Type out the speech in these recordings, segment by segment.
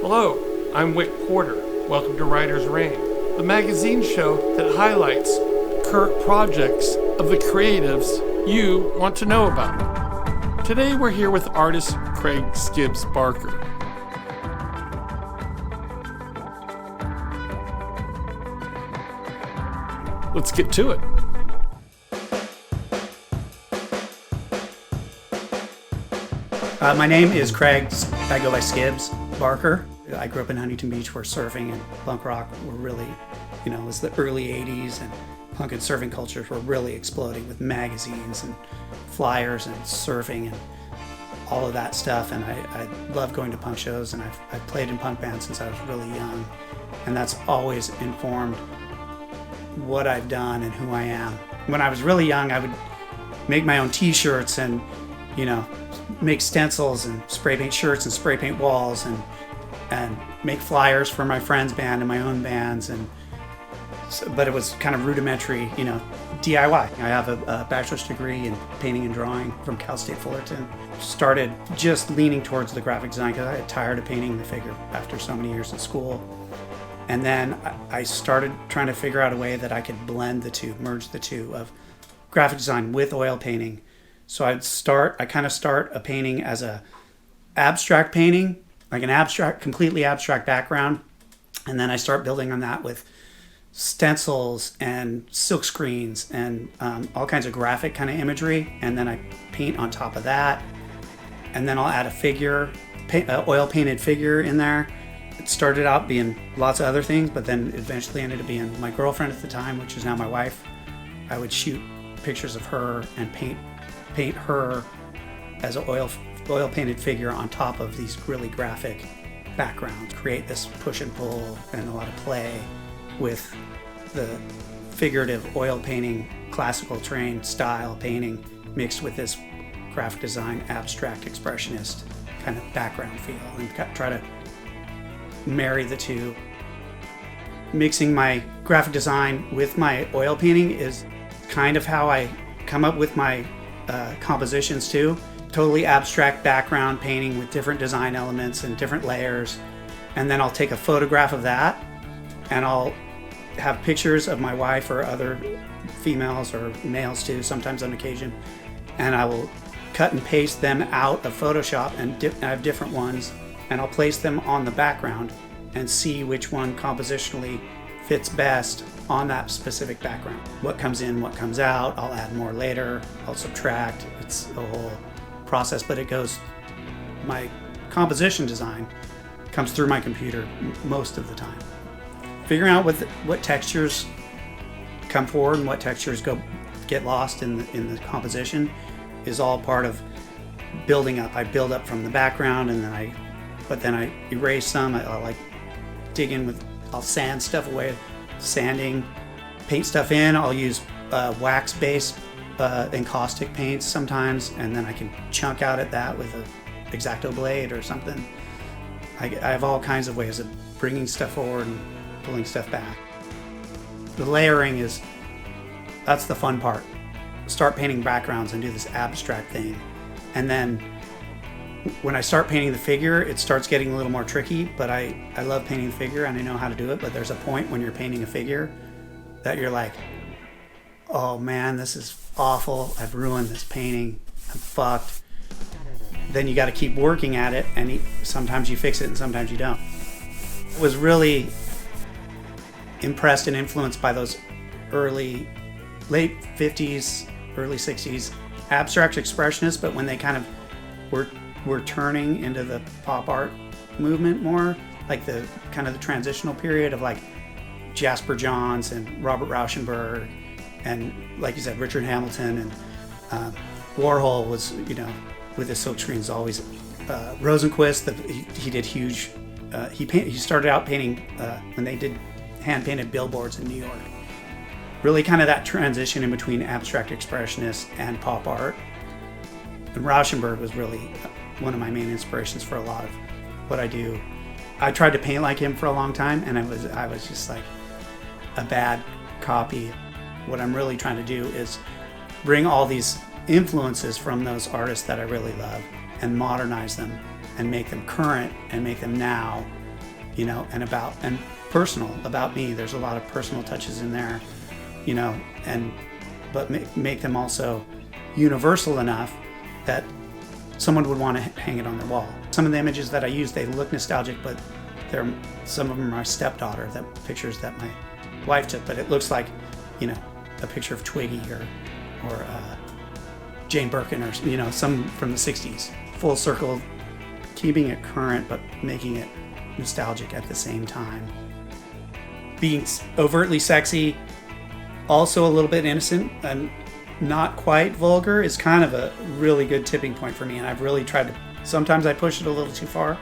Hello, I'm Wick Porter. Welcome to WritersRain, the magazine show that highlights current projects of the creatives you want to know about. Today we're here with artist Craig Skibs Barker. Let's get to it. My name is Craig. I go by Skibs Barker. I grew up in Huntington Beach where surfing and punk rock were really, it was the early 80s, and punk and surfing cultures were really exploding with magazines and flyers and surfing and all of that stuff. And I love going to punk shows, and I've played in punk bands since I was really young. And that's always informed what I've done and who I am. When I was really young, I would make my own t-shirts and, make stencils and spray paint shirts and spray paint walls and make flyers for my friend's band and my own bands. But it was kind of rudimentary, DIY. I have a bachelor's degree in painting and drawing from Cal State Fullerton. Started just leaning towards the graphic design because I got tired of painting the figure after so many years in school. And then I started trying to figure out a way that I could blend the two, merge the two of graphic design with oil painting. So I kind of start a painting as a abstract painting, like an completely abstract background. And then I start building on that with stencils and silk screens and all kinds of graphic kind of imagery. And then I paint on top of that. And then I'll add a figure, oil painted figure in there. It started out being lots of other things, but then eventually ended up being my girlfriend at the time, which is now my wife. I would shoot pictures of her and paint her as an oil painted figure on top of these really graphic backgrounds. Create this push and pull and a lot of play with the figurative oil painting, classical trained style painting mixed with this graphic design, abstract expressionist kind of background feel, and try to marry the two. Mixing my graphic design with my oil painting is kind of how I come up with my compositions too. Totally abstract background painting with different design elements and different layers. And then I'll take a photograph of that and I'll have pictures of my wife or other females or males too, sometimes on occasion. And I will cut and paste them out of Photoshop, and I have different ones, and I'll place them on the background and see which one compositionally fits best on that specific background. What comes in, what comes out, I'll add more later, I'll subtract. It's a whole process, but my composition design comes through my computer most of the time. Figuring out what textures come forward and what textures get lost in the composition is all part of building up. I build up from the background, and then I erase some. I'll dig in I'll sand stuff away, sanding, paint stuff in. I'll use wax-based encaustic paints sometimes, and then I can chunk out at that with an X-Acto blade or something. I have all kinds of ways of bringing stuff forward and pulling stuff back. The layering that's the fun part. Start painting backgrounds and do this abstract thing. And then when I start painting the figure, it starts getting a little more tricky, but I love painting the figure and I know how to do it. But there's a point when you're painting a figure that you're like, oh man, this is awful. I've ruined this painting. I'm fucked. Then you got to keep working at it, and sometimes you fix it and sometimes you don't. I was really impressed and influenced by those late 50s, early 60s abstract expressionists, but when they kind of were turning into the pop art movement more, like the kind of the transitional period of like Jasper Johns and Robert Rauschenberg, and like you said, Richard Hamilton, and Warhol was, with his silk screens always. Rosenquist, he did huge. He started out painting when they did hand painted billboards in New York. Really kind of that transition in between abstract expressionists and pop art. And Rauschenberg was really one of my main inspirations for a lot of what I do. I tried to paint like him for a long time, and I was just like a bad copy. What I'm really trying to do is bring all these influences from those artists that I really love and modernize them and make them current and make them now and personal about me. There's a lot of personal touches in there, but make them also universal enough that someone would want to hang it on their wall. Some of the images that I use, they look nostalgic, but some of them are my stepdaughter, pictures that my wife took, but it looks like, a picture of Twiggy or Jane Birkin or, some from the 60s. Full circle, keeping it current, but making it nostalgic at the same time. Being overtly sexy, also a little bit innocent and not quite vulgar is kind of a really good tipping point for me, and I've really tried to, sometimes I push it a little too far.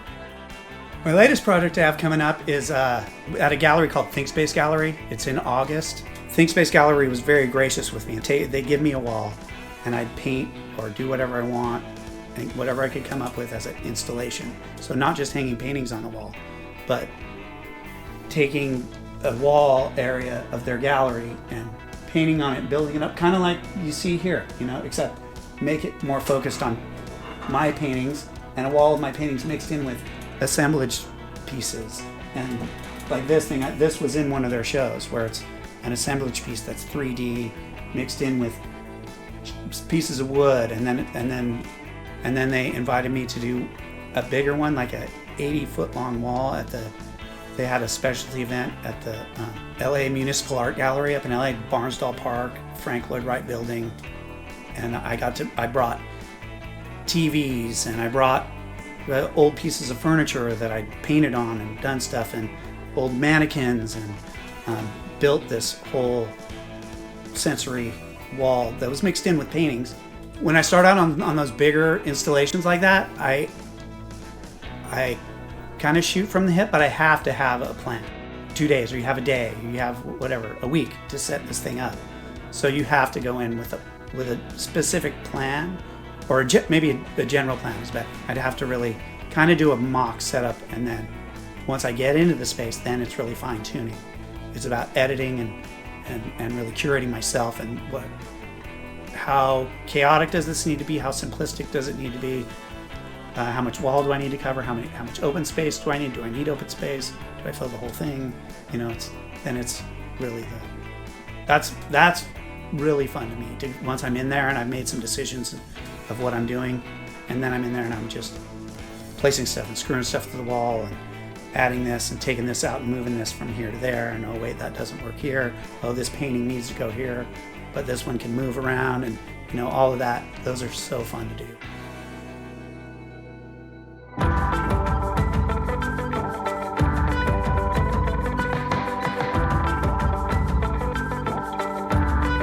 My latest project I have coming up is at a gallery called ThinkSpace Gallery. It's in August. ThinkSpace Gallery was very gracious with me. They give me a wall, and I'd paint or do whatever I want, and whatever I could come up with as an installation. So not just hanging paintings on the wall, but taking a wall area of their gallery and painting on it, building it up, kind of like you see here, except make it more focused on my paintings and a wall of my paintings mixed in with assemblage pieces. And like this thing, this was in one of their shows where it's an assemblage piece that's 3D mixed in with pieces of wood, and then they invited me to do a bigger one, like a 80-foot long wall they had a specialty event at the LA Municipal Art Gallery up in LA, Barnsdall Park, Frank Lloyd Wright Building. And I brought TVs, and I brought old pieces of furniture that I painted on and done stuff, and old mannequins, and built this whole sensory wall that was mixed in with paintings. When I start out on those bigger installations like that, I kind of shoot from the hip, but I have to have a plan. 2 days, or you have a day, or you have whatever, a week to set this thing up. So you have to go in with a specific plan, or maybe a general plan is better. I'd have to really kind of do a mock setup, and then once I get into the space, then it's really fine tuning. It's about editing and really curating myself, and how chaotic does this need to be? How simplistic does it need to be? How much wall do I need to cover? How much open space do I need? Do I need open space? Do I fill the whole thing? It's really that's really fun to me. Once I'm in there and I've made some decisions of what I'm doing, and then I'm in there and I'm just placing stuff and screwing stuff to the wall and adding this and taking this out and moving this from here to there, and oh wait, that doesn't work here. Oh, this painting needs to go here, but this one can move around, and all of that. Those are so fun to do.